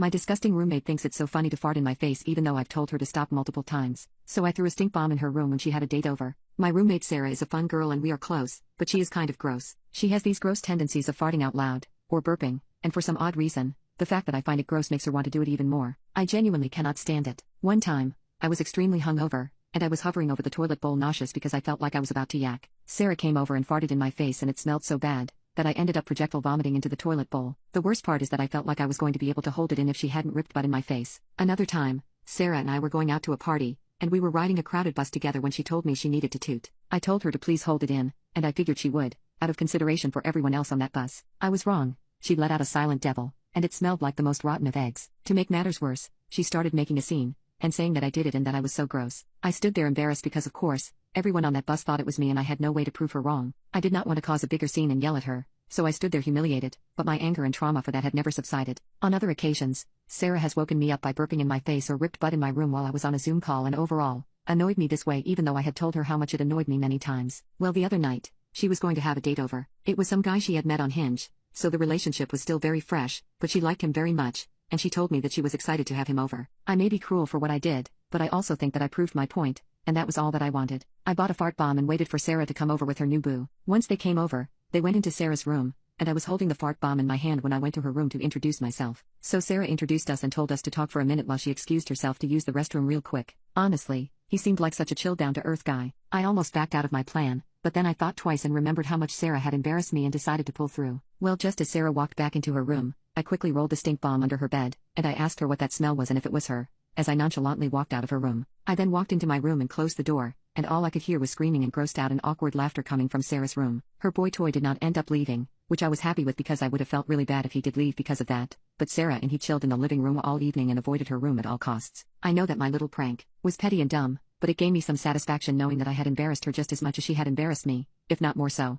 My disgusting roommate thinks it's so funny to fart in my face even though I've told her to stop multiple times. So I threw a stink bomb in her room when she had a date over. My roommate Sarah is a fun girl and we are close, but she is kind of gross. She has these gross tendencies of farting out loud, or burping, and for some odd reason, the fact that I find it gross makes her want to do it even more. I genuinely cannot stand it. One time, I was extremely hungover, and I was hovering over the toilet bowl nauseous because I felt like I was about to yak. Sarah came over and farted in my face and it smelled so bad that I ended up projectile vomiting into the toilet bowl. The worst part is that I felt like I was going to be able to hold it in if she hadn't ripped butt in my face. Another time, Sarah and I were going out to a party, and we were riding a crowded bus together when she told me she needed to toot. I told her to please hold it in, and I figured she would, out of consideration for everyone else on that bus. I was wrong. She let out a silent devil, and it smelled like the most rotten of eggs. To make matters worse, she started making a scene, and saying that I did it and that I was so gross. I stood there embarrassed because of course, everyone on that bus thought it was me and I had no way to prove her wrong. I did not want to cause a bigger scene and yell at her, so I stood there humiliated, but my anger and trauma for that had never subsided. On other occasions, Sarah has woken me up by burping in my face or ripped butt in my room while I was on a Zoom call and overall, annoyed me this way even though I had told her how much it annoyed me many times. Well, the other night, she was going to have a date over. It was some guy she had met on Hinge, so the relationship was still very fresh, but she liked him very much, and she told me that she was excited to have him over. I may be cruel for what I did, but I also think that I proved my point, and that was all that I wanted. I bought a fart bomb and waited for Sarah to come over with her new boo. Once they came over, they went into Sarah's room, and I was holding the fart bomb in my hand when I went to her room to introduce myself. So Sarah introduced us and told us to talk for a minute while she excused herself to use the restroom real quick. Honestly, he seemed like such a chill down-to-earth guy. I almost backed out of my plan, but then I thought twice and remembered how much Sarah had embarrassed me and decided to pull through. Well, just as Sarah walked back into her room, I quickly rolled the stink bomb under her bed, and I asked her what that smell was and if it was her, as I nonchalantly walked out of her room. I then walked into my room and closed the door, and all I could hear was screaming and grossed out and awkward laughter coming from Sarah's room. Her boy toy did not end up leaving, which I was happy with because I would have felt really bad if he did leave because of that, but Sarah and he chilled in the living room all evening and avoided her room at all costs. I know that my little prank was petty and dumb, but it gave me some satisfaction knowing that I had embarrassed her just as much as she had embarrassed me, if not more so.